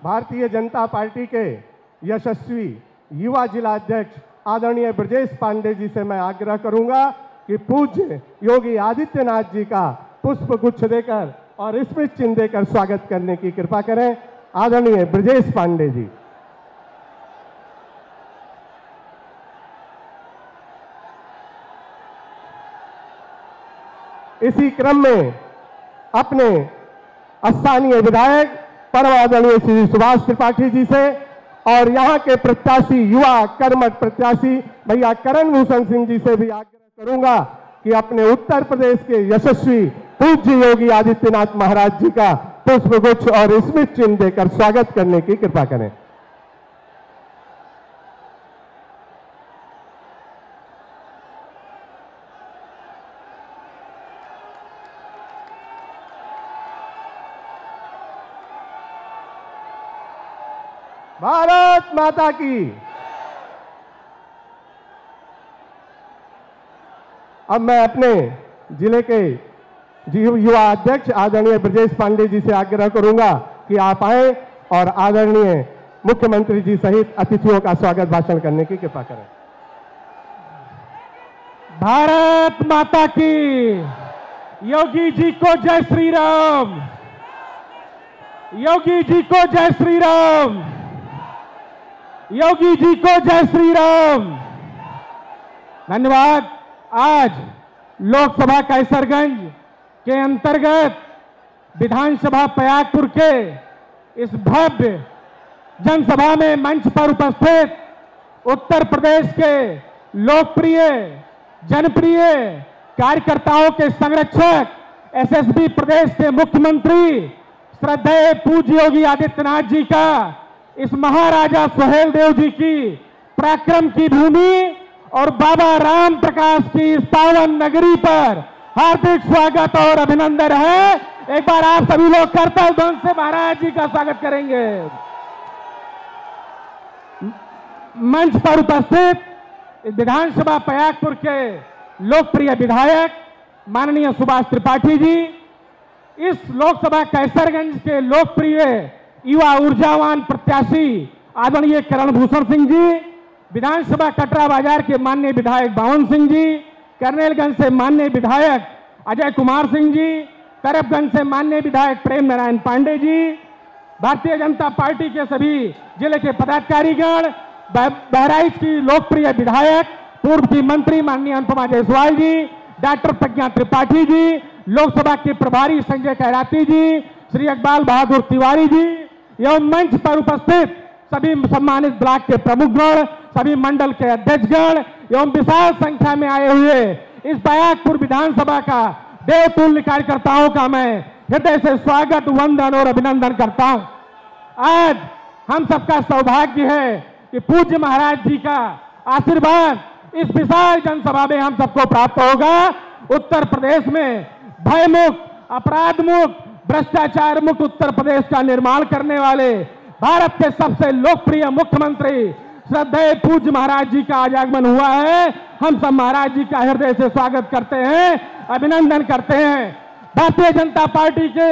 Bharatiya Janata party के यशस्वी युवा जिला अध्यक्ष आदरणीय ब्रजेश पांडे जी से मैं आग्रह करूंगा कि पूज्य योगी आदित्यनाथ जी का पुष्प गुच्छ देकर और स्मृति चिन्ह देकर स्वागत करने की कृपा करें। आदरणीय ब्रजेश पांडे जी। इसी क्रम में अपने स्थानीय विधायक परम आदरणीय श्री सुभाष त्रिपाठी जी से और यहाँ के प्रत्याशी युवा कर्मठ प्रत्याशी भैया करण भूषण सिंह जी से भी आग्रह करूंगा कि अपने उत्तर प्रदेश के यशस्वी पूज्य योगी आदित्यनाथ महाराज जी का पुष्प गुच्छ और स्मृति चिन्ह देकर स्वागत करने की कृपा करें। भारत माता की। अब मैं अपने जिले के युवा अध्यक्ष आदरणीय ब्रजेश पांडे जी से आग्रह करूंगा कि आप आए और आदरणीय मुख्यमंत्री जी सहित अतिथियों का स्वागत भाषण करने की कृपा करें। भारत माता की। योगी जी को जय श्री राम। योगी जी को जय श्री राम। योगी जी को जय श्री राम। धन्यवाद। आज लोकसभा कैसरगंज के अंतर्गत विधानसभा प्रयागपुर के इस भव्य जनसभा में मंच पर उपस्थित उत्तर प्रदेश के लोकप्रिय जनप्रिय कार्यकर्ताओं के संरक्षक एसएसबी प्रदेश के मुख्यमंत्री श्रद्धेय पूज्य योगी आदित्यनाथ जी का इस महाराजा सुहेल देव जी की पराक्रम की भूमि और बाबा राम प्रकाश की इस पावन नगरी पर हार्दिक स्वागत और अभिनंदन है। एक बार आप सभी लोग करतल ध्वनि से महाराज जी का स्वागत करेंगे। मंच पर उपस्थित विधानसभा प्रयागपुर के लोकप्रिय विधायक माननीय सुभाष त्रिपाठी जी, इस लोकसभा कैसरगंज के लोकप्रिय युवा ऊर्जावान प्रत्याशी आदरणीय करण भूषण सिंह जी, विधानसभा कटरा बाजार के माननीय विधायक बावन सिंह जी, करनेलगंज से माननीय विधायक अजय कुमार सिंह जी, करबगंज से माननीय विधायक प्रेम नारायण पांडे जी, भारतीय जनता पार्टी के सभी जिले के पदाधिकारीगण, बहराइच की लोकप्रिय विधायक पूर्व की मंत्री माननीय अनुपमा जायसवाल जी, डॉक्टर प्रज्ञा त्रिपाठी जी, लोकसभा के प्रभारी संजय कैराती जी, श्री इकबाल बहादुर तिवारी जी एवं मंच पर उपस्थित सभी सम्मानित ब्लॉक के प्रमुखगण, सभी मंडल के अध्यक्षगण एवं विशाल संख्या में आए हुए इस प्रयागपुर विधानसभा का देवतुल्य कार्यकर्ताओं का मैं हृदय से स्वागत, वंदन और अभिनंदन करता हूं। आज हम सबका सौभाग्य है कि पूज्य महाराज जी का आशीर्वाद इस विशाल जनसभा में हम सबको प्राप्त होगा। उत्तर प्रदेश में भयमुक्त, अपराध मुक्त, भ्रष्टाचार मुक्त उत्तर प्रदेश का निर्माण करने वाले भारत के सबसे लोकप्रिय मुख्यमंत्री श्रद्धेय पूज्य महाराज जी का आज आगमन हुआ है। हम सब महाराज जी का हृदय से स्वागत करते हैं, अभिनंदन करते हैं। भारतीय जनता पार्टी के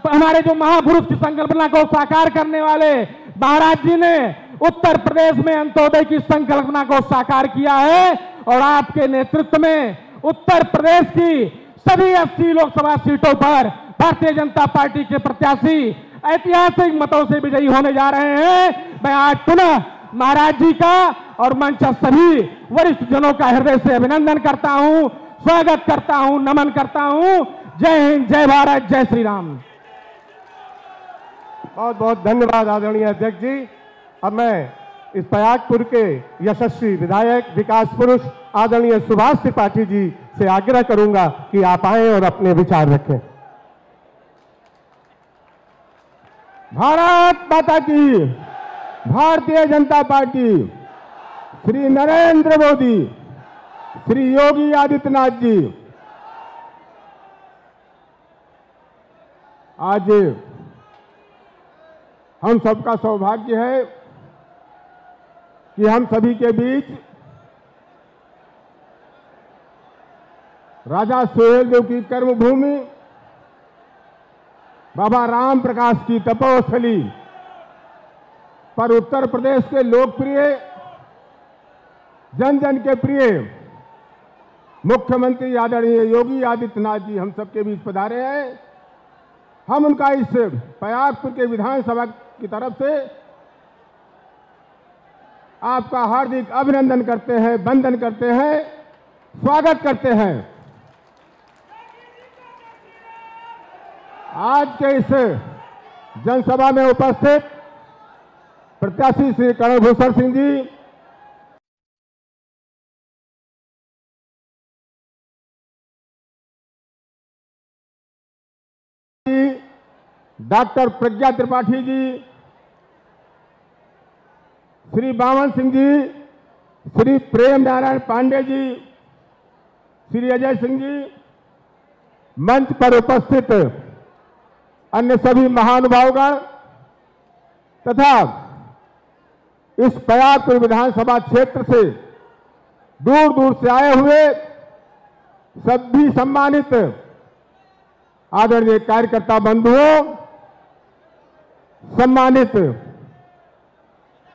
हमारे जो महापुरुष की संकल्पना को साकार करने वाले महाराज जी ने उत्तर प्रदेश में अंत्योदय की संकल्पना को साकार किया है और आपके नेतृत्व में उत्तर प्रदेश की सभी 80 लोकसभा सीटों पर भारतीय जनता पार्टी के प्रत्याशी ऐतिहासिक मतों से विजयी होने जा रहे हैं। मैं आज पुनः महाराज जी का और मंच सभी वरिष्ठ जनों का हृदय से अभिनंदन करता हूं, स्वागत करता हूं, नमन करता हूं। जय हिंद, जय भारत, जय श्री राम। बहुत बहुत धन्यवाद आदरणीय अध्यक्ष जी। अब मैं इस प्रयागपुर के यशस्वी विधायक विकास पुरुष आदरणीय सुभाष त्रिपाठी जी से आग्रह करूंगा कि आप आए और अपने विचार रखें। भारत माता की। भारतीय जनता पार्टी, श्री नरेंद्र मोदी, श्री योगी आदित्यनाथ जी। आज हम सबका सौभाग्य है कि हम सभी के बीच राजा सुहेल देव की कर्मभूमि, बाबा राम प्रकाश की तपोस्थली पर उत्तर प्रदेश के लोकप्रिय, जन जन के प्रिय मुख्यमंत्री आदरणीय योगी आदित्यनाथ जी हम सबके बीच पधारे हैं। हम उनका इस प्रयागपुर के विधानसभा की तरफ से आपका हार्दिक अभिनंदन करते हैं, वंदन करते हैं, स्वागत करते हैं। आज के इस जनसभा में उपस्थित प्रत्याशी श्री करणभूषण सिंह जी, डॉक्टर प्रज्ञा त्रिपाठी जी, श्री बावन सिंह जी, श्री प्रेम नारायण पांडे जी, श्री अजय सिंह जी, मंच पर उपस्थित अन्य सभी महानुभावगण तथा इस प्रयागपुर विधानसभा क्षेत्र से दूर दूर से आए हुए सभी सम्मानित आदरणीय कार्यकर्ता बंधुओं, सम्मानित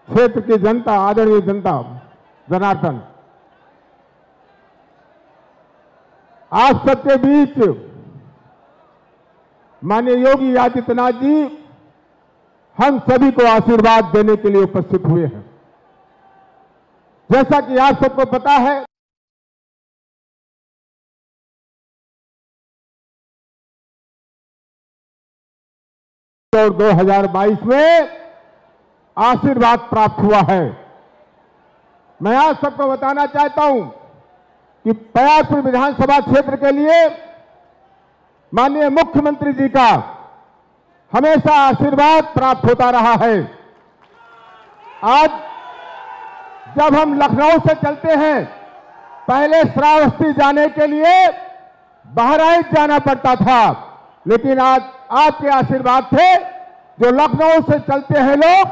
क्षेत्र की जनता, आदरणीय जनता जनार्दन, आप सबके बीच माननीय योगी आदित्यनाथ जी हम सभी को आशीर्वाद देने के लिए उपस्थित हुए हैं। जैसा कि आप सबको पता है, और 2022 में आशीर्वाद प्राप्त हुआ है। मैं आज सबको बताना चाहता हूं कि प्रयागपुर विधानसभा क्षेत्र के लिए माननीय मुख्यमंत्री जी का हमेशा आशीर्वाद प्राप्त होता रहा है। आज जब हम लखनऊ से चलते हैं, पहले श्रावस्ती जाने के लिए बहराइच जाना पड़ता था, लेकिन आज आपके आशीर्वाद थे जो लखनऊ से चलते हैं लोग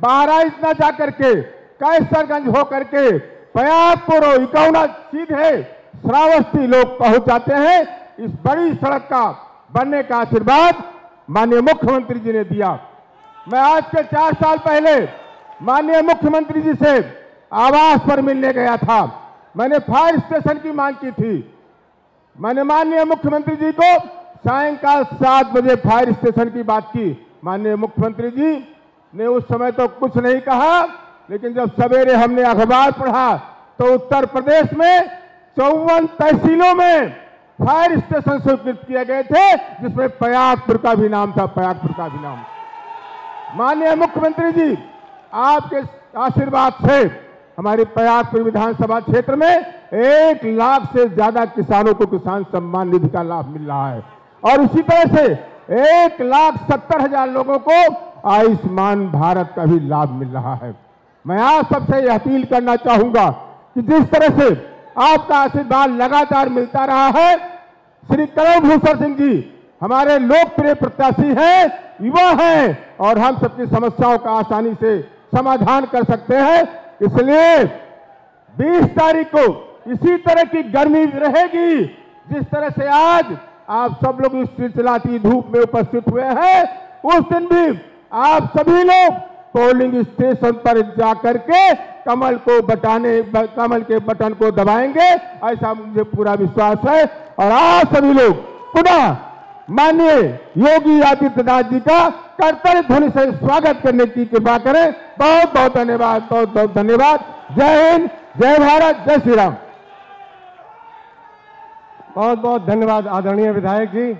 बहराइच न जाकर के कैसरगंज होकर के प्रयागपुर और इकौना सीधे श्रावस्ती लोग पहुंच जाते हैं। इस बड़ी सड़क का बनने का आशीर्वाद माननीय मुख्यमंत्री जी ने दिया। मैं आज के 4 साल पहले माननीय मुख्यमंत्री जी से आवास पर मिलने गया था। मैंने फायर स्टेशन की मांग की थी। मैंने माननीय मुख्यमंत्री जी को सायंकाल 7 बजे फायर स्टेशन की बात की। माननीय मुख्यमंत्री जी ने उस समय तो कुछ नहीं कहा, लेकिन जब सवेरे हमने अखबार पढ़ा तो उत्तर प्रदेश में 54 तहसीलों में फायर स्टेशन स्वीकृत किए गए थे, जिसमें प्रयागपुर का भी नाम था, प्रयागपुर का भी नाम। माननीय मुख्यमंत्री जी, आपके आशीर्वाद से हमारी प्रयागपुर विधानसभा क्षेत्र में 1 लाख से ज्यादा किसानों को किसान सम्मान निधि का लाभ मिल रहा है और उसी तरह से 1,70,000 लोगों को आयुष्मान भारत का भी लाभ मिल रहा है। मैं आज सबसे यह अपील करना चाहूंगा कि जिस तरह से आपका आशीर्वाद लगातार मिलता रहा है, श्री करणभूषण सिंह जी हमारे लोकप्रिय प्रत्याशी हैं, युवा हैं और हम सबकी समस्याओं का आसानी से समाधान कर सकते हैं। इसलिए 20 तारीख को इसी तरह की गर्मी रहेगी जिस तरह से आज आप सब लोग इस चिलचिलाती धूप में उपस्थित हुए हैं। उस दिन भी आप सभी लोग पोलिंग स्टेशन पर जाकर के कमल के बटन को दबाएंगे, ऐसा मुझे पूरा विश्वास है। और आप सभी लोग पुनः माननीय योगी आदित्यनाथ जी का कर्तव्य ध्वनि से स्वागत करने की कृपा करें। बहुत बहुत धन्यवाद, बहुत बहुत धन्यवाद। जय हिंद, जय भारत, जय श्री राम। बहुत बहुत धन्यवाद आदरणीय विधायक जी।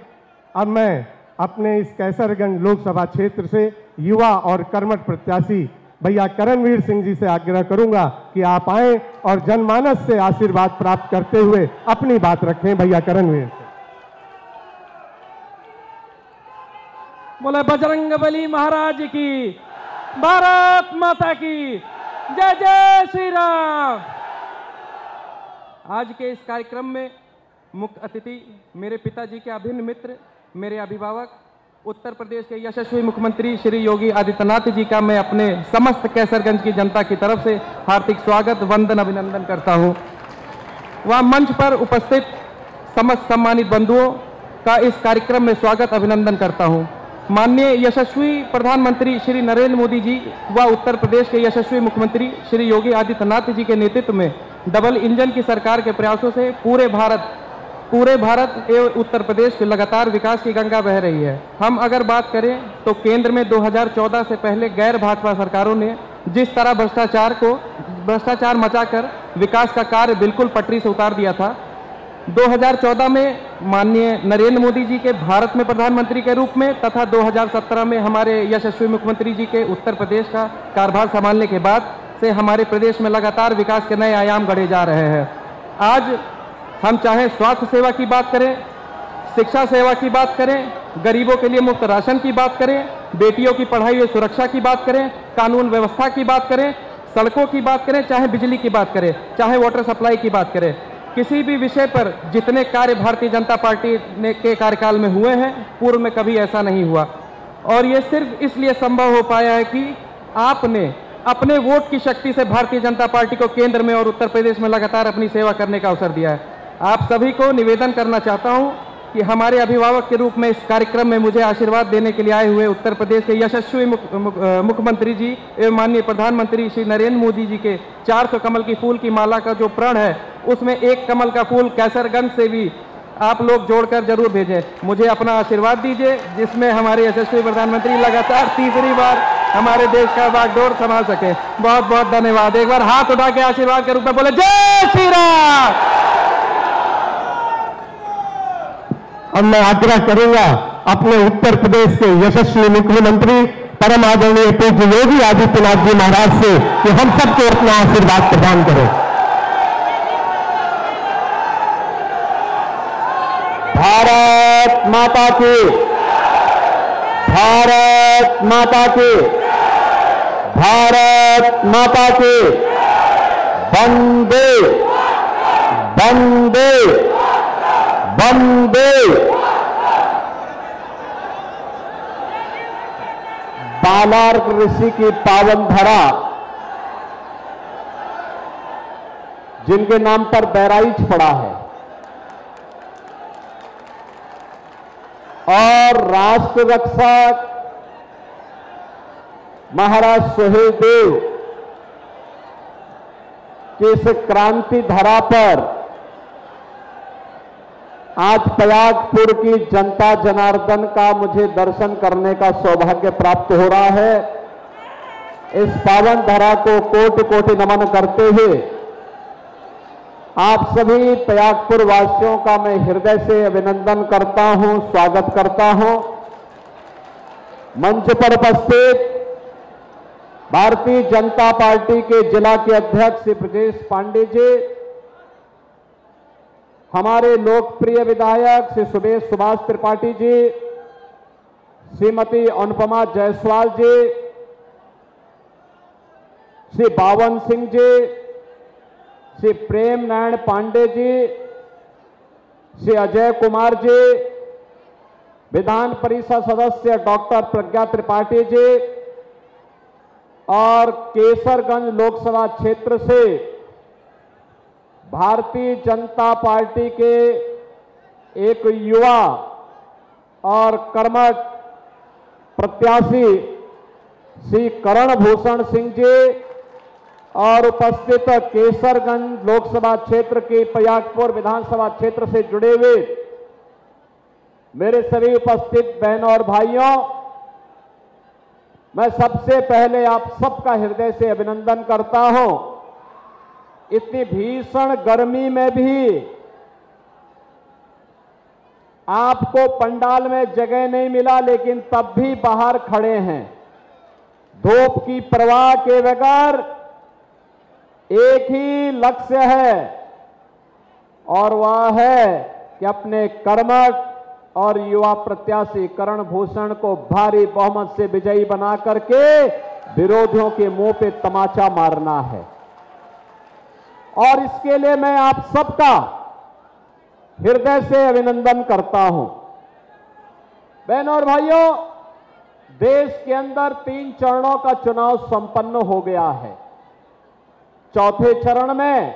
अब मैं अपने इस कैसरगंज लोकसभा क्षेत्र से युवा और कर्मठ प्रत्याशी भैया करणवीर सिंह जी से आग्रह करूंगा कि आप आए और जनमानस से आशीर्वाद प्राप्त करते हुए अपनी बात रखें। भैया करणवीर से। बोले बजरंगबली महाराज की, भारत माता की जय, जय श्री राम। आज के इस कार्यक्रम में मुख्य अतिथि मेरे पिताजी के अभिन्न मित्र, मेरे अभिभावक, उत्तर प्रदेश के यशस्वी मुख्यमंत्री श्री योगी आदित्यनाथ जी का मैं अपने समस्त कैसरगंज की जनता की तरफ से हार्दिक स्वागत, वंदन, अभिनंदन करता हूं। वह मंच पर उपस्थित समस्त सम्मानित बंधुओं का इस कार्यक्रम में स्वागत, अभिनंदन करता हूं। माननीय यशस्वी प्रधानमंत्री श्री नरेंद्र मोदी जी व उत्तर प्रदेश के यशस्वी मुख्यमंत्री श्री योगी आदित्यनाथ जी के नेतृत्व में डबल इंजन की सरकार के प्रयासों से पूरे भारत एवं उत्तर प्रदेश के लगातार विकास की गंगा बह रही है। हम अगर बात करें तो केंद्र में 2014 से पहले गैर भाजपा सरकारों ने जिस तरह भ्रष्टाचार मचाकर विकास का कार्य बिल्कुल पटरी से उतार दिया था, 2014 में माननीय नरेंद्र मोदी जी के भारत में प्रधानमंत्री के रूप में तथा 2017 में हमारे यशस्वी मुख्यमंत्री जी के उत्तर प्रदेश का कार्यभार संभालने के बाद से हमारे प्रदेश में लगातार विकास के नए आयाम गढ़े जा रहे हैं। आज हम चाहे स्वास्थ्य सेवा की बात करें, शिक्षा सेवा की बात करें, गरीबों के लिए मुफ्त राशन की बात करें, बेटियों की पढ़ाई व सुरक्षा की बात करें, कानून व्यवस्था की बात करें, सड़कों की बात करें, चाहे बिजली की बात करें, चाहे वाटर सप्लाई की बात करें, किसी भी विषय पर जितने कार्य भारतीय जनता पार्टी के कार्यकाल में हुए हैं, पूर्व में कभी ऐसा नहीं हुआ। और ये सिर्फ इसलिए संभव हो पाया है कि आपने अपने वोट की शक्ति से भारतीय जनता पार्टी को केंद्र में और उत्तर प्रदेश में लगातार अपनी सेवा करने का अवसर दिया है। आप सभी को निवेदन करना चाहता हूं कि हमारे अभिभावक के रूप में इस कार्यक्रम में मुझे आशीर्वाद देने के लिए आए हुए उत्तर प्रदेश के यशस्वी मुख्यमंत्री जी एवं माननीय प्रधानमंत्री श्री नरेंद्र मोदी जी के 400 कमल की फूल की माला का जो प्रण है, उसमें एक कमल का फूल कैसरगंज से भी आप लोग जोड़कर जरूर भेजें। मुझे अपना आशीर्वाद दीजिए, जिसमें हमारे यशस्वी प्रधानमंत्री लगातार तीसरी बार हमारे देश का बागडोर संभाल सके। बहुत बहुत धन्यवाद। एक बार हाथ उठा के आशीर्वाद के रूप में बोले जय श्री राम। अब मैं आग्रह करूंगा अपने उत्तर प्रदेश के यशस्वी मुख्यमंत्री परम आदरणीय पूज्य योगी आदित्यनाथ जी महाराज से कि हम सबको अपना आशीर्वाद प्रदान करें। भारत माता की, भारत माता की, भारत माता की, वंदे वंदे वंदे। बालार्क ऋषि की पावन धरा, जिनके नाम पर बहराइच पड़ा है, और राष्ट्र रक्षक महाराज सुहेलदेव की इस क्रांति धरा पर आज प्रयागपुर की जनता जनार्दन का मुझे दर्शन करने का सौभाग्य प्राप्त हो रहा है। इस पावन धरा को कोटि कोटि नमन करते हुए आप सभी प्रयागपुर वासियों का मैं हृदय से अभिनंदन करता हूं, स्वागत करता हूं। मंच पर उपस्थित भारतीय जनता पार्टी के जिला के अध्यक्ष श्री ब्रजेश पांडे जी, हमारे लोकप्रिय विधायक श्री सुभाष त्रिपाठी जी, श्रीमती अनुपमा जायसवाल जी, श्री बावन सिंह जी, श्री प्रेम नारायण पांडे जी, श्री अजय कुमार जी, विधान परिषद सदस्य डॉक्टर प्रज्ञा त्रिपाठी जी, और केसरगंज लोकसभा क्षेत्र से भारतीय जनता पार्टी के एक युवा और कर्मठ प्रत्याशी श्री करण भूषण सिंह जी, और उपस्थित केसरगंज लोकसभा क्षेत्र के प्रयागपुर विधानसभा क्षेत्र से जुड़े हुए मेरे सभी उपस्थित बहनों और भाइयों, मैं सबसे पहले आप सबका हृदय से अभिनंदन करता हूं। इतनी भीषण गर्मी में भी आपको पंडाल में जगह नहीं मिला, लेकिन तब भी बाहर खड़े हैं। धूप की परवाह के बगैर एक ही लक्ष्य है, और वह है कि अपने कर्मठ और युवा प्रत्याशी करण भूषण को भारी बहुमत से विजयी बना करके विरोधियों के मुंह पे तमाचा मारना है। और इसके लिए मैं आप सबका हृदय से अभिनंदन करता हूं। बहनों और भाइयों, देश के अंदर 3 चरणों का चुनाव संपन्न हो गया है। चौथे चरण में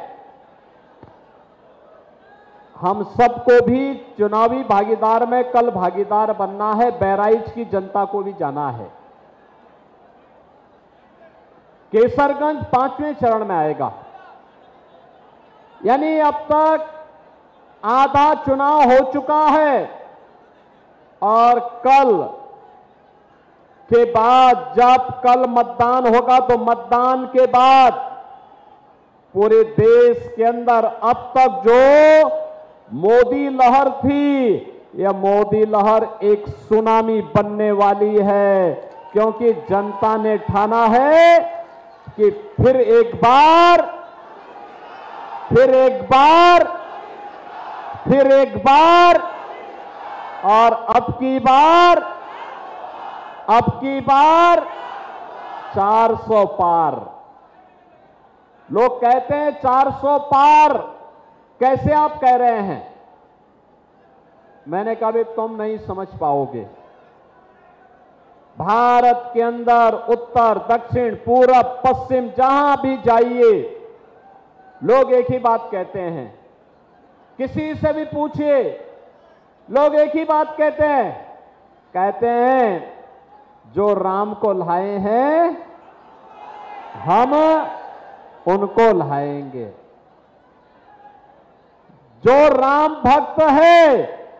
हम सबको भी चुनावी भागीदार में कल भागीदार बनना है। बहराइच की जनता को भी जाना है। केसरगंज 5वें चरण में आएगा, यानी अब तक आधा चुनाव हो चुका है और कल के बाद जब कल मतदान होगा तो मतदान के बाद पूरे देश के अंदर अब तक जो मोदी लहर थी, यह मोदी लहर एक सुनामी बनने वाली है, क्योंकि जनता ने ठाना है कि फिर एक बार और अब की बार 400 पार। लोग कहते हैं 400 पार, कैसे आप कह रहे हैं? मैंने कहा भी तुम नहीं समझ पाओगे। भारत के अंदर उत्तर, दक्षिण, पूरब, पश्चिम जहां भी जाइए लोग एक ही बात कहते हैं। किसी से भी पूछिए, लोग एक ही बात कहते हैं जो राम को लाए हैं हम उनको लाएंगे। जो राम भक्त है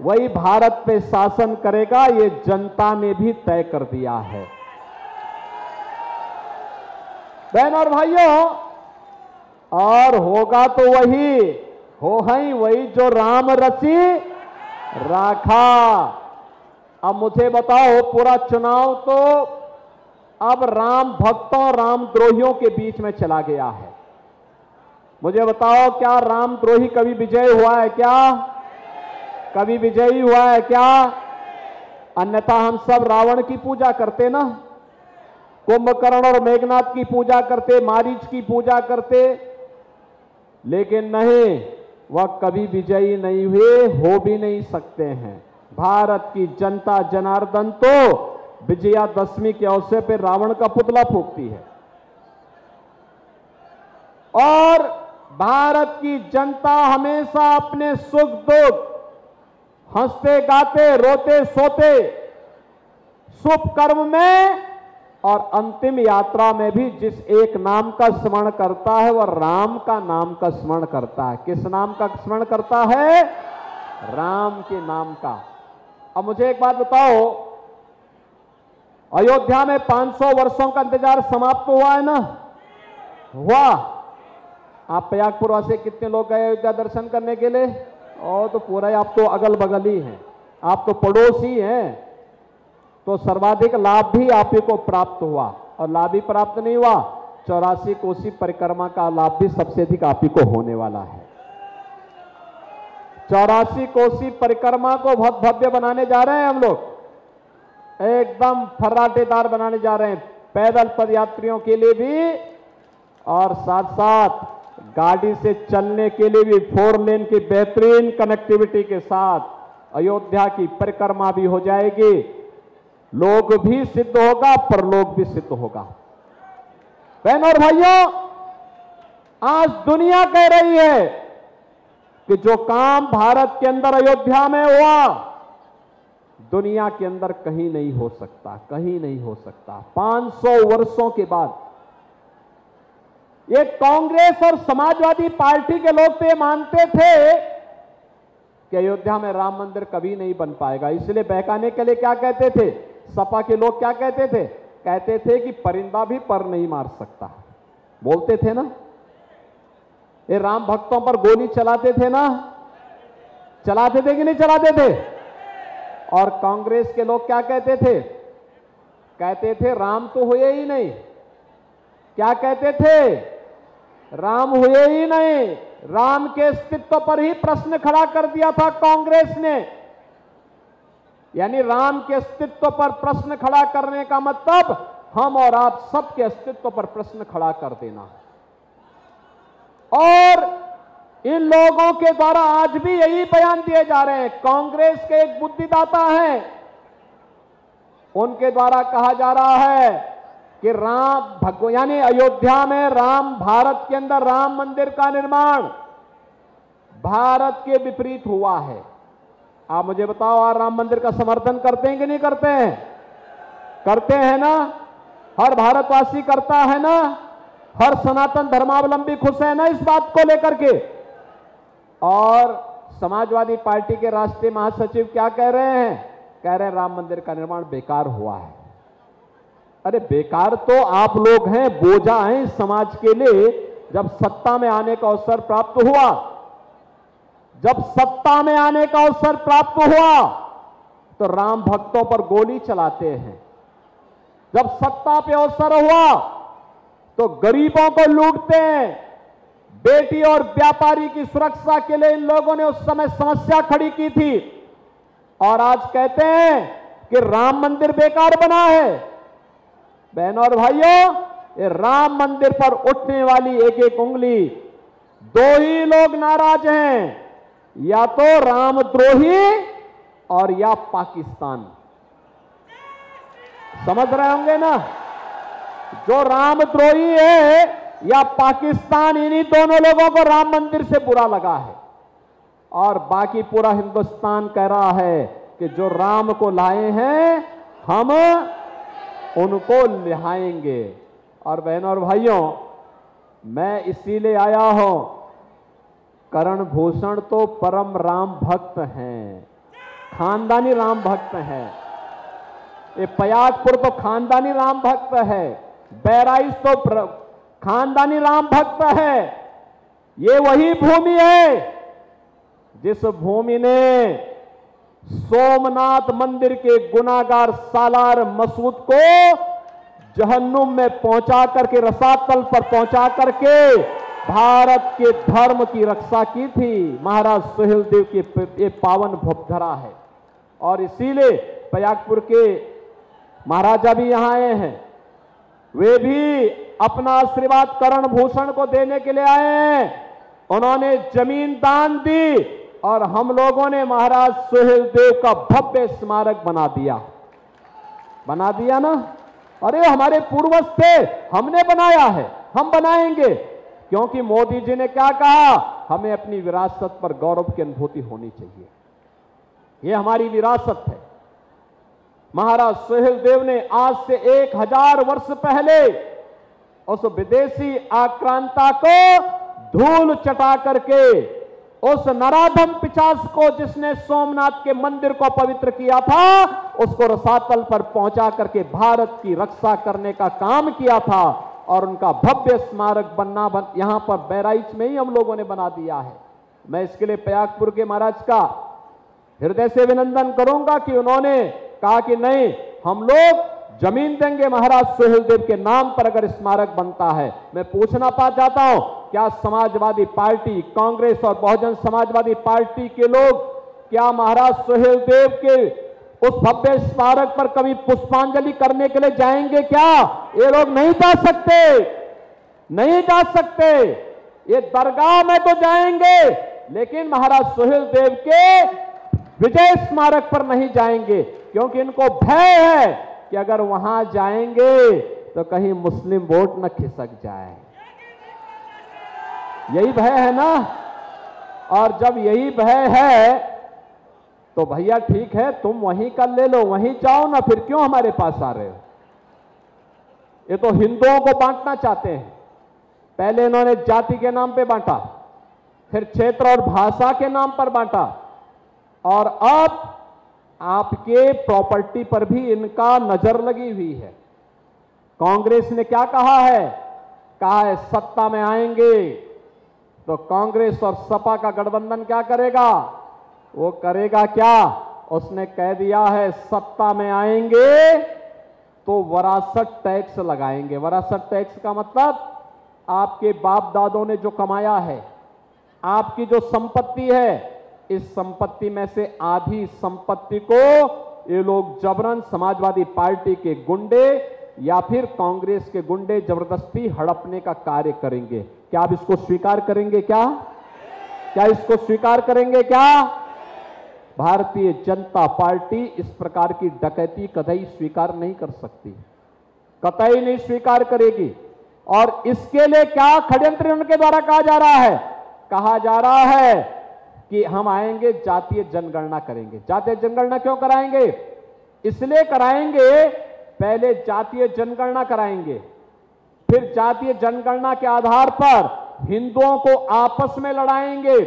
वही भारत पे शासन करेगा, ये जनता ने भी तय कर दिया है। बहन और भाइयों, और होगा तो वही जो राम रची राखा। अब मुझे बताओ, पूरा चुनाव तो अब राम भक्तों, राम द्रोहियों के बीच में चला गया है। मुझे बताओ, क्या रामद्रोही कभी विजय हुआ है क्या? कभी विजयी हुआ है क्या? अन्यथा हम सब रावण की पूजा करते ना, कुंभकर्ण और मेघनाथ की पूजा करते, मारीच की पूजा करते, लेकिन नहीं, वह कभी विजयी नहीं हुए, हो भी नहीं सकते हैं। भारत की जनता जनार्दन तो विजयादशमी के अवसर पर रावण का पुतला फूंकती है, और भारत की जनता हमेशा अपने सुख दुख, हंसते गाते, रोते सोते, शुभ कर्म में और अंतिम यात्रा में भी जिस एक नाम का स्मरण करता है वह राम का नाम का स्मरण करता है। किस नाम का स्मरण करता है? राम के नाम का। अब मुझे एक बात बताओ, अयोध्या में 500 वर्षों का इंतजार समाप्त हुआ है ना? हुआ। आप प्रयागपुर वासी कितने लोग गए अयोध्या दर्शन करने के लिए? और तो पूरा ही आप तो अगल बगल ही हैं, आप तो पड़ोसी हैं, तो सर्वाधिक लाभ भी आप ही को प्राप्त हुआ। और लाभ ही प्राप्त नहीं हुआ, 84 कोसी परिक्रमा का लाभ भी सबसे अधिक आप ही को होने वाला है। 84 कोसी परिक्रमा को बहुत भव्य बनाने जा रहे हैं हम लोग, एकदम फर्राटेदार बनाने जा रहे हैं, पैदल पदयात्रियों के लिए भी और साथ साथ गाड़ी से चलने के लिए भी 4 लेन की बेहतरीन कनेक्टिविटी के साथ अयोध्या की परिक्रमा भी हो जाएगी। लोग भी सिद्ध होगा, परलोक भी सिद्ध होगा। बहन और भाइयों, आज दुनिया कह रही है कि जो काम भारत के अंदर अयोध्या में हुआ, दुनिया के अंदर कहीं नहीं हो सकता, कहीं नहीं हो सकता। 500 वर्षों के बाद ये कांग्रेस और समाजवादी पार्टी के लोग तो ये मानते थे कि अयोध्या में राम मंदिर कभी नहीं बन पाएगा, इसलिए बहकाने के लिए क्या कहते थे? सपा के लोग क्या कहते थे? कहते थे कि परिंदा भी पर नहीं मार सकता, बोलते थे ना। ये राम भक्तों पर गोली चलाते थे ना, चलाते थे कि नहीं चलाते थे? और कांग्रेस के लोग क्या कहते थे? कहते थे राम तो हुए ही नहीं। क्या कहते थे? राम हुए ही नहीं। राम के अस्तित्व पर ही प्रश्न खड़ा कर दिया था कांग्रेस ने। यानी राम के अस्तित्व पर प्रश्न खड़ा करने का मतलब हम और आप सबके अस्तित्व पर प्रश्न खड़ा कर देना। और इन लोगों के द्वारा आज भी यही बयान दिए जा रहे हैं। कांग्रेस के एक बुद्धिदाता हैं, उनके द्वारा कहा जा रहा है कि राम यानी अयोध्या में राम, भारत के अंदर राम मंदिर का निर्माण भारत के विपरीत हुआ है। आप मुझे बताओ, आज राम मंदिर का समर्थन करते हैं कि नहीं करते हैं? करते हैं ना? हर भारतवासी करता है ना? हर सनातन धर्मावलंबी खुश है ना इस बात को लेकर के? और समाजवादी पार्टी के राष्ट्रीय महासचिव क्या कह रहे हैं? कह रहे हैं राम मंदिर का निर्माण बेकार हुआ है। अरे बेकार तो आप लोग हैं, बोझा हैं इस समाज के लिए। जब सत्ता में आने का अवसर प्राप्त हुआ, जब सत्ता में आने का अवसर प्राप्त हुआ तो राम भक्तों पर गोली चलाते हैं। जब सत्ता पे अवसर हुआ तो गरीबों को लूटते हैं। बेटी और व्यापारी की सुरक्षा के लिए इन लोगों ने उस समय समस्या खड़ी की थी और आज कहते हैं कि राम मंदिर बेकार बना है। बहनों और भाइयों, ये राम मंदिर पर उठने वाली एक एक उंगली, दो ही लोग नाराज हैं, या तो रामद्रोही और या पाकिस्तान। समझ रहे होंगे ना? जो रामद्रोही है या पाकिस्तान, इन्हीं दोनों लोगों को राम मंदिर से बुरा लगा है। और बाकी पूरा हिंदुस्तान कह रहा है कि जो राम को लाए हैं हम उनको लिहाएंगे। और बहनों और भाइयों, मैं इसीलिए आया हूं, करण भूषण तो परम राम भक्त हैं, खानदानी राम भक्त हैं। ये पयागपुर तो खानदानी राम भक्त है, बहराइच तो खानदानी राम भक्त है। ये वही भूमि है जिस भूमि ने सोमनाथ मंदिर के गुनाहगार सालार मसूद को जहन्नुम में पहुंचा करके, रसातल पर पहुंचा करके भारत के धर्म की रक्षा की थी। महाराज सुहेलदेव की ये पावन भूधरा है। और इसीलिए पयागपुर के महाराजा भी यहां आए हैं, वे भी अपना आशीर्वाद करण भूषण को देने के लिए आए हैं। उन्होंने जमीन दान दी और हम लोगों ने महाराज सुहेलदेव का भव्य स्मारक बना दिया ना। अरे हमारे पूर्वज थे, हमने बनाया है, हम बनाएंगे। क्योंकि मोदी जी ने क्या कहा? हमें अपनी विरासत पर गौरव की अनुभूति होनी चाहिए। ये हमारी विरासत है। महाराज सुहेलदेव ने आज से 1000 वर्ष पहले उस विदेशी आक्रांता को धूल चटा करके, उस नराधम पिशाच को जिसने सोमनाथ के मंदिर को पवित्र किया था, उसको रसातल पर पहुंचा करके भारत की रक्षा करने का काम किया था। और उनका भव्य स्मारक यहां पर बहराइच में ही हम लोगों ने बना दिया है। मैं इसके लिए पयागपुर के महाराज का हृदय से अभिनंदन करूंगा कि उन्होंने कहा कि नहीं, हम लोग जमीन देंगे महाराज सुहेलदेव के नाम पर अगर स्मारक बनता है। मैं पूछना चाहता हूं, क्या समाजवादी पार्टी, कांग्रेस और बहुजन समाजवादी पार्टी के लोग क्या महाराज सुहेलदेव के उस भव्य स्मारक पर कभी पुष्पांजलि करने के लिए जाएंगे? क्या ये लोग नहीं जा सकते? नहीं जा सकते। ये दरगाह में तो जाएंगे, लेकिन महाराज सुहेलदेव के विजय स्मारक पर नहीं जाएंगे, क्योंकि इनको भय है कि अगर वहां जाएंगे तो कहीं मुस्लिम वोट न खिसक जाए। यही भय है ना। और जब यही भय है तो भैया ठीक है, तुम वहीं कर ले लो, वहीं जाओ ना, फिर क्यों हमारे पास आ रहे हो? ये तो हिंदुओं को बांटना चाहते हैं। पहले इन्होंने जाति के नाम पे बांटा, फिर क्षेत्र और भाषा के नाम पर बांटा, और अब आपके प्रॉपर्टी पर भी इनका नजर लगी हुई है। कांग्रेस ने क्या कहा है? कहा है सत्ता में आएंगे तो कांग्रेस और सपा का गठबंधन क्या करेगा? वो करेगा क्या? उसने कह दिया है सत्ता में आएंगे तो वरासत टैक्स लगाएंगे। वरासत टैक्स का मतलब आपके बाप दादों ने जो कमाया है, आपकी जो संपत्ति है, इस संपत्ति में से आधी संपत्ति को ये लोग जबरन समाजवादी पार्टी के गुंडे या फिर कांग्रेस के गुंडे जबरदस्ती हड़पने का कार्य करेंगे। क्या आप इसको स्वीकार करेंगे? क्या इसको स्वीकार करेंगे? क्या भारतीय जनता पार्टी इस प्रकार की डकैती कतई स्वीकार नहीं कर सकती, कतई नहीं स्वीकार करेगी। और इसके लिए क्या षड्यंत्र उनके द्वारा कहा जा रहा है? कहा जा रहा है कि हम आएंगे जातीय जनगणना करेंगे। जातीय जनगणना क्यों कराएंगे? इसलिए कराएंगे, पहले जातीय जनगणना कराएंगे, फिर जातीय जनगणना के आधार पर हिंदुओं को आपस में लड़ाएंगे,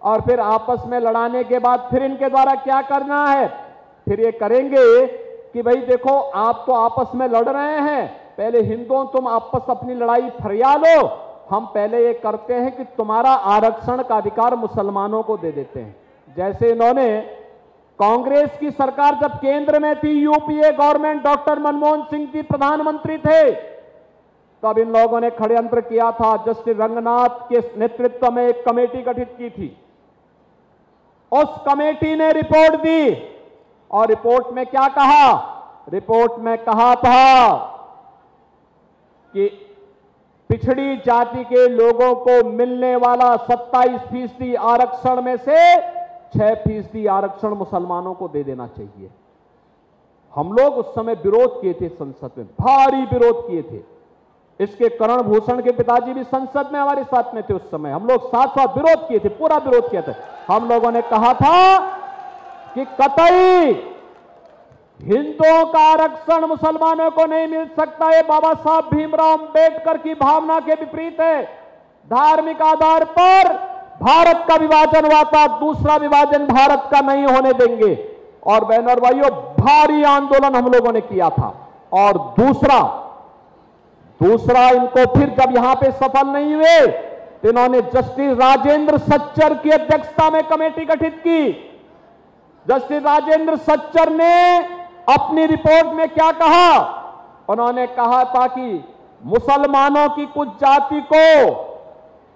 और फिर आपस में लड़ाने के बाद फिर इनके द्वारा क्या करना है, फिर ये करेंगे कि भाई देखो आप तो आपस में लड़ रहे हैं, पहले हिंदुओं तुम आपस अपनी लड़ाई फरिया लो, हम पहले ये करते हैं कि तुम्हारा आरक्षण का अधिकार मुसलमानों को दे देते हैं। जैसे इन्होंने कांग्रेस की सरकार जब केंद्र में थी, UPA government, doctor Manmohan Singh ji प्रधानमंत्री थे, तब इन लोगों ने षड्यंत्र किया था। जस्टिस रंगनाथ के नेतृत्व में एक कमेटी गठित की थी, उस कमेटी ने रिपोर्ट दी, और रिपोर्ट में क्या कहा? रिपोर्ट में कहा था कि पिछड़ी जाति के लोगों को मिलने वाला 27% आरक्षण में से 6% आरक्षण मुसलमानों को दे देना चाहिए। हम लोग उस समय विरोध किए थे, संसद में भारी विरोध किए थे। इसके करण भूषण के पिताजी भी संसद में हमारे साथ में थे उस समय, हम लोग साथ साथ विरोध किए थे, पूरा विरोध किया था। हम लोगों ने कहा था कि कतई हिंदुओं का आरक्षण मुसलमानों को नहीं मिल सकता, ये बाबा साहब भीमराव अंबेडकर की भावना के विपरीत है। धार्मिक आधार पर भारत का विभाजन हुआ था, दूसरा विभाजन भारत का नहीं होने देंगे। और बहनों और भाइयों, भारी आंदोलन हम लोगों ने किया था। और दूसरा इनको फिर जब यहां पे सफल नहीं हुए तो इन्होंने जस्टिस राजेंद्र सच्चर की अध्यक्षता में कमेटी गठित की। जस्टिस राजेंद्र सच्चर ने अपनी रिपोर्ट में क्या कहा? उन्होंने कहा था कि मुसलमानों की कुछ जाति को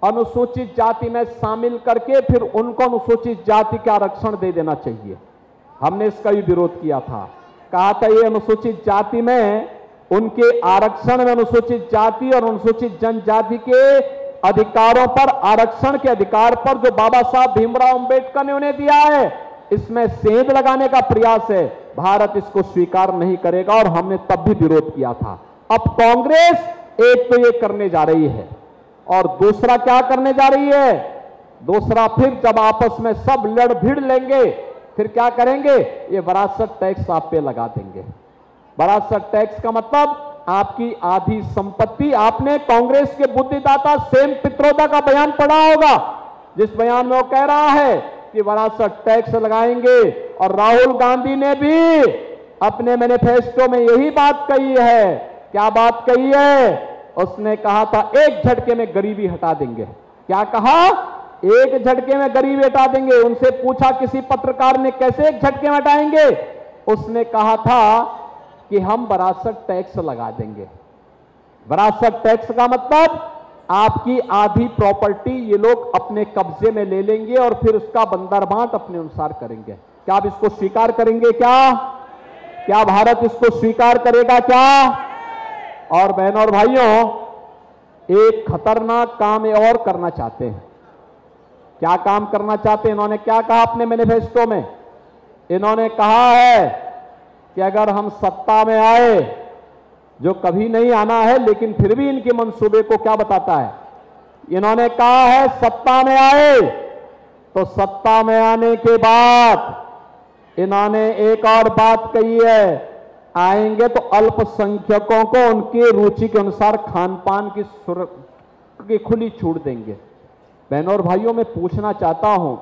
अनुसूचित जाति में शामिल करके फिर उनको अनुसूचित जाति का आरक्षण दे देना चाहिए। हमने इसका भी विरोध किया था, कहा था ये अनुसूचित जाति में उनके आरक्षण में अनुसूचित जाति और अनुसूचित जनजाति के अधिकारों पर, आरक्षण के अधिकार पर जो बाबा साहब भीमराव अंबेडकर ने उन्हें दिया है, इसमें सेंध लगाने का प्रयास है। भारत इसको स्वीकार नहीं करेगा, और हमने तब भी विरोध किया था। अब कांग्रेस एक तो ये करने जा रही है, और दूसरा क्या करने जा रही है? दूसरा फिर जब आपस में सब लड़ भिड़ लेंगे, फिर क्या करेंगे? ये विरासत टैक्स आप पे लगा देंगे। विरासत टैक्स का मतलब आपकी आधी संपत्ति। आपने कांग्रेस के बुद्धिदाता सेम पित्रोदा का बयान पढ़ा होगा, जिस बयान में वो कह रहा है कि विरासत टैक्स लगाएंगे। और राहुल गांधी ने भी अपने मैनिफेस्टो में यही बात कही है। क्या बात कही है? उसने कहा था एक झटके में गरीबी हटा देंगे। क्या कहा? एक झटके में गरीबी हटा देंगे। उनसे पूछा किसी पत्रकार ने कैसे एक झटके में हटाएंगे? उसने कहा था कि हम विरासत टैक्स लगा देंगे। विरासत टैक्स का मतलब आपकी आधी प्रॉपर्टी ये लोग अपने कब्जे में ले लेंगे और फिर उसका बंदरबांट अपने अनुसार करेंगे। क्या आप इसको स्वीकार करेंगे? क्या भारत इसको स्वीकार करेगा? क्या? और बहनों और भाइयों, एक खतरनाक काम ये और करना चाहते हैं। क्या काम करना चाहते हैं? इन्होंने क्या कहा अपने मैनिफेस्टो में? इन्होंने कहा है कि अगर हम सत्ता में आए, जो कभी नहीं आना है लेकिन फिर भी इनके मंसूबे को क्या बताता है, इन्होंने कहा है सत्ता में आए तो सत्ता में आने के बाद इन्होंने एक और बात कही है, आएंगे तो अल्पसंख्यकों को उनके रुचि के अनुसार खान पान की खुली छूट देंगे। बहनों और भाइयों, मैं पूछना चाहता हूं,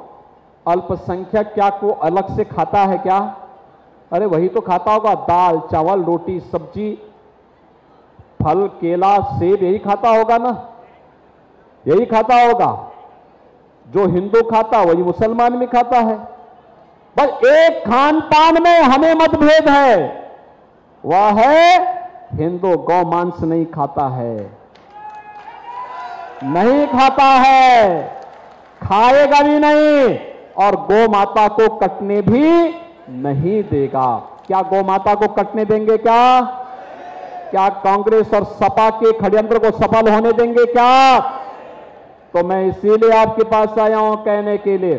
अल्पसंख्यक क्या को अलग से खाता है क्या? अरे वही तो खाता होगा, दाल चावल रोटी सब्जी फल केला सेब, यही खाता होगा ना, यही खाता होगा। जो हिंदू खाता वही मुसलमान भी खाता है। बस एक खान पान में हमें मतभेद है, वह है हिंदू गौ मांस नहीं खाता है, नहीं खाता है, खाएगा भी नहीं, और गौ माता को कटने भी नहीं देगा। क्या गौ माता को कटने देंगे? क्या कांग्रेस और सपा के षड्यंत्र को सफल होने देंगे? क्या? तो मैं इसीलिए आपके पास आया हूं कहने के लिए,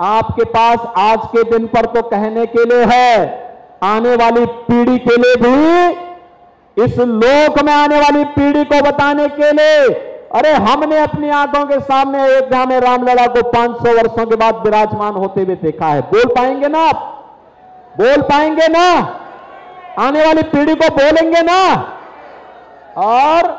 आपके पास आज के दिन पर तो कहने के लिए है, आने वाली पीढ़ी के लिए भी, इस लोक में आने वाली पीढ़ी को बताने के लिए, अरे हमने अपनी आंखों के सामने अयोध्या में रामलला को 500 वर्षों के बाद विराजमान होते हुए देखा है। बोल पाएंगे ना आप? बोल पाएंगे ना? आने वाली पीढ़ी को बोलेंगे ना? और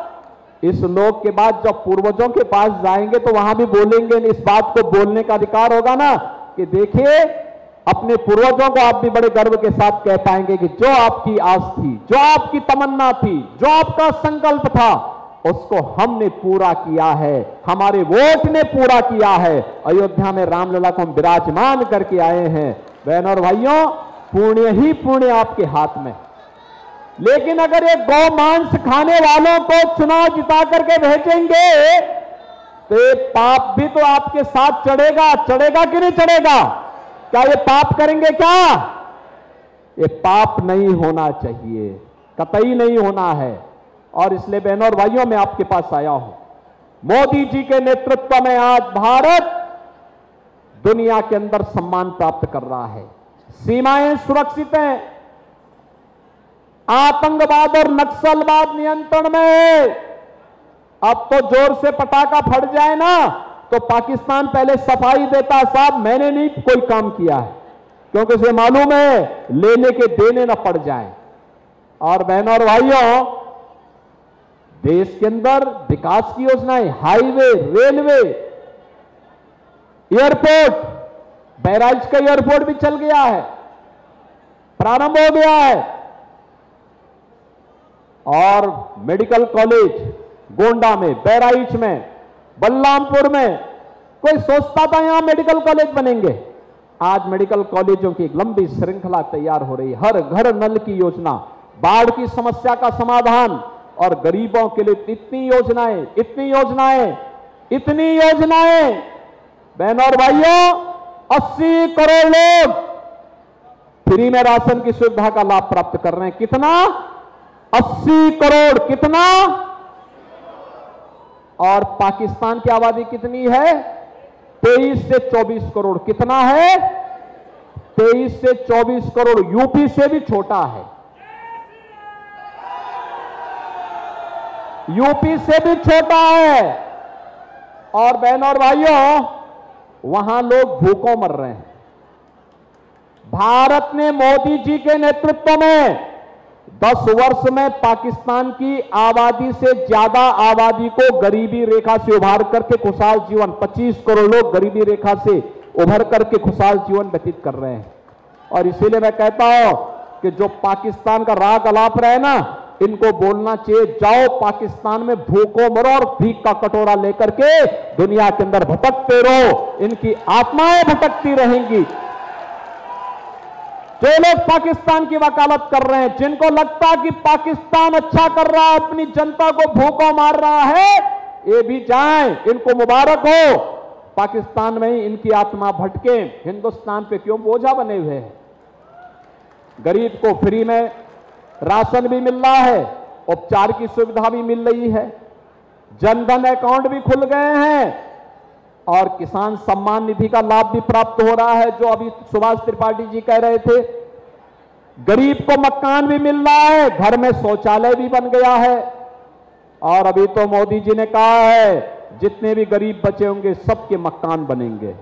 इस लोक के बाद जब पूर्वजों के पास जाएंगे तो वहां भी बोलेंगे। इस बात को बोलने का अधिकार होगा ना कि देखिए, अपने पूर्वजों को आप भी बड़े गर्व के साथ कह पाएंगे कि जो आपकी आस थी, जो आपकी तमन्ना थी, जो आपका संकल्प था, उसको हमने पूरा किया है, हमारे वोट ने पूरा किया है। अयोध्या में रामलला को हम विराजमान करके आए हैं। बहनों और भाइयों, पुण्य ही पुण्य आपके हाथ में। लेकिन अगर ये गौ मांस खाने वालों को चुनाव जिता करके भेजेंगे तो ये पाप भी तो आपके साथ चढ़ेगा। चढ़ेगा कि नहीं चढ़ेगा? क्या ये पाप करेंगे? क्या ये पाप नहीं होना चाहिए, कतई नहीं होना है। और इसलिए बहनों और भाइयों, मैं आपके पास आया हूं। मोदी जी के नेतृत्व में आज भारत दुनिया के अंदर सम्मान प्राप्त कर रहा है। सीमाएं सुरक्षित हैं, आतंकवाद और नक्सलवाद नियंत्रण में है। अब तो जोर से पटाखा फट जाए ना तो पाकिस्तान पहले सफाई देता, साहब मैंने नहीं कोई काम किया है, क्योंकि उसे मालूम है लेने के देने न पड़ जाए। और बहनों और भाइयों, देश के अंदर विकास की योजनाएं, हाईवे, रेलवे, एयरपोर्ट, बहराइच का एयरपोर्ट भी चल गया है, प्रारंभ हो गया है। और मेडिकल कॉलेज गोंडा में, बहराइच में, बलरामपुर में, कोई सोचता था यहां मेडिकल कॉलेज बनेंगे? आज मेडिकल कॉलेजों की एक लंबी श्रृंखला तैयार हो रही है। हर घर नल की योजना, बाढ़ की समस्या का समाधान, और गरीबों के लिए इतनी योजनाएं, इतनी योजनाएं, इतनी योजनाएं। बहनों और भाइयों, 80 करोड़ लोग फ्री में राशन की सुविधा का लाभ प्राप्त कर रहे हैं। कितना? 80 करोड़। कितना? और पाकिस्तान की आबादी कितनी है? 23 से 24 करोड़। कितना है? 23 से 24 करोड़। यूपी से भी छोटा है, यूपी से भी छोटा है। और बहनों और भाइयों, वहां लोग भूखों मर रहे हैं। भारत ने मोदी जी के नेतृत्व में 10 वर्ष में पाकिस्तान की आबादी से ज्यादा आबादी को गरीबी रेखा से उभार करके खुशहाल जीवन, 25 करोड़ लोग गरीबी रेखा से उभर करके खुशहाल जीवन व्यतीत कर रहे हैं। और इसीलिए मैं कहता हूं कि जो पाकिस्तान का राग अलाप रहे ना, इनको बोलना चाहिए, जाओ पाकिस्तान में भूखों मरो और भीख का कटोरा लेकर के दुनिया के अंदर भटकते रहो, इनकी आत्माएं भटकती रहेंगी। जो लोग पाकिस्तान की वकालत कर रहे हैं, जिनको लगता कि पाकिस्तान अच्छा कर रहा है, अपनी जनता को भूखों मार रहा है, ये भी जाएं, इनको मुबारक हो। पाकिस्तान में ही इनकी आत्मा भटके, हिंदुस्तान पे क्यों बोझा बने हुए हैं? गरीब को फ्री में राशन भी मिल रहा है, उपचार की सुविधा भी मिल रही है, जनधन अकाउंट भी खुल गए हैं, और किसान सम्मान निधि का लाभ भी प्राप्त हो रहा है, जो अभी सुभाष त्रिपाठी जी कह रहे थे। गरीब को मकान भी मिल रहा है, घर में शौचालय भी बन गया है। और अभी तो मोदी जी ने कहा है जितने भी गरीब बचे होंगे सबके मकान बनेंगे,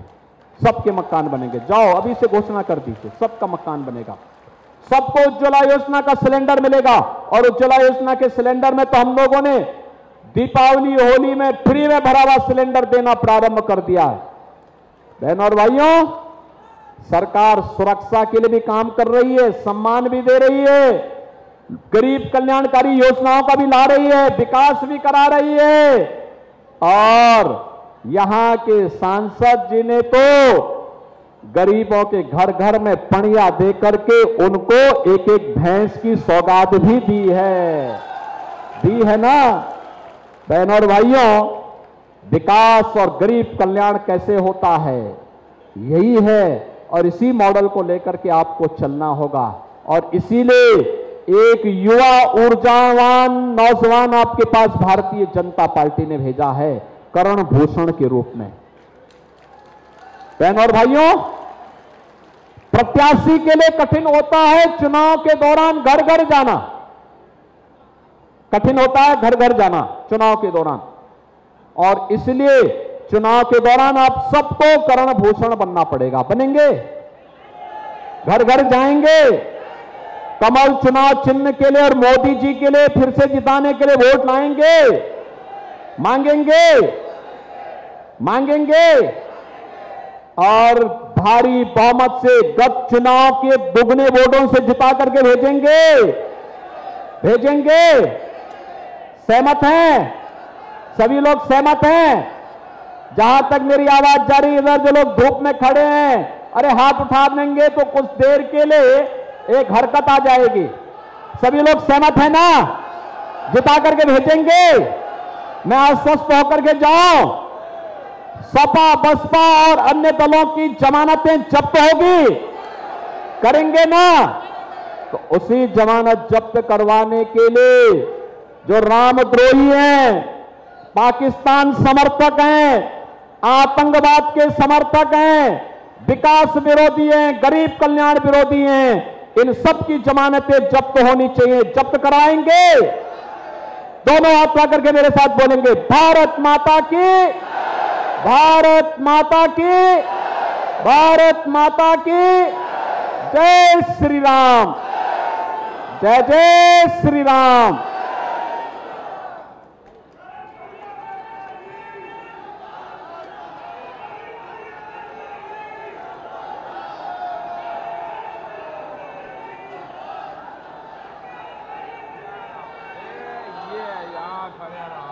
सबके मकान बनेंगे। जाओ अभी से घोषणा कर दीजिए, सबका मकान बनेगा, सबको उज्ज्वला योजना का सिलेंडर मिलेगा। और उज्ज्वला योजना के सिलेंडर में तो हम लोगों ने दीपावली, होली में फ्री में भरा हुआ सिलेंडर देना प्रारंभ कर दिया है। बहनों और भाइयों, सरकार सुरक्षा के लिए भी काम कर रही है, सम्मान भी दे रही है, गरीब कल्याणकारी योजनाओं का भी ला रही है, विकास भी करा रही है। और यहां के सांसद जी ने तो गरीबों के घर घर में पणिया दे करके उनको एक एक भैंस की सौगात भी दी है ना। बहनों और भाइयों, विकास और गरीब कल्याण कैसे होता है, यही है। और इसी मॉडल को लेकर के आपको चलना होगा। और इसीलिए एक युवा ऊर्जावान नौजवान आपके पास भारतीय जनता पार्टी ने भेजा है, करण भूषण के रूप में। बहनों और भाइयों, प्रत्याशी के लिए कठिन होता है चुनाव के दौरान घर घर जाना, कठिन होता है घर घर जाना चुनाव के दौरान। और इसलिए चुनाव के दौरान आप सबको कर्णभूषण बनना पड़ेगा। बनेंगे? घर घर जाएंगे, कमल चुनाव चिन्ह के लिए और मोदी जी के लिए फिर से जिताने के लिए वोट लाएंगे, मांगेंगे, मांगेंगे और भारी बहुमत से गत चुनाव के दुगने वोटों से जिता करके भेजेंगे, भेजेंगे। सहमत हैं? सभी लोग सहमत हैं? जहां तक मेरी आवाज जा रही है, इधर जो लोग धूप में खड़े हैं, अरे हाथ उठा देंगे तो कुछ देर के लिए एक हरकत आ जाएगी। सभी लोग सहमत है ना? जिता करके भेजेंगे। मैं आश्वस्त होकर के जाऊं, सपा बसपा और अन्य दलों की जमानतें जब्त होगी, करेंगे ना? तो उसी जमानत जब्त करवाने के लिए जो रामद्रोही हैं, पाकिस्तान समर्थक हैं, आतंकवाद के समर्थक हैं, विकास विरोधी हैं, गरीब कल्याण विरोधी हैं, इन सब की जमानतें जब्त होनी चाहिए। जब्त कराएंगे। दोनों हाथ ला करके मेरे साथ बोलेंगे, भारत माता की, भारत माता की, भारत माता की जय श्री राम, जय जय श्री राम। ये याद हरियाणा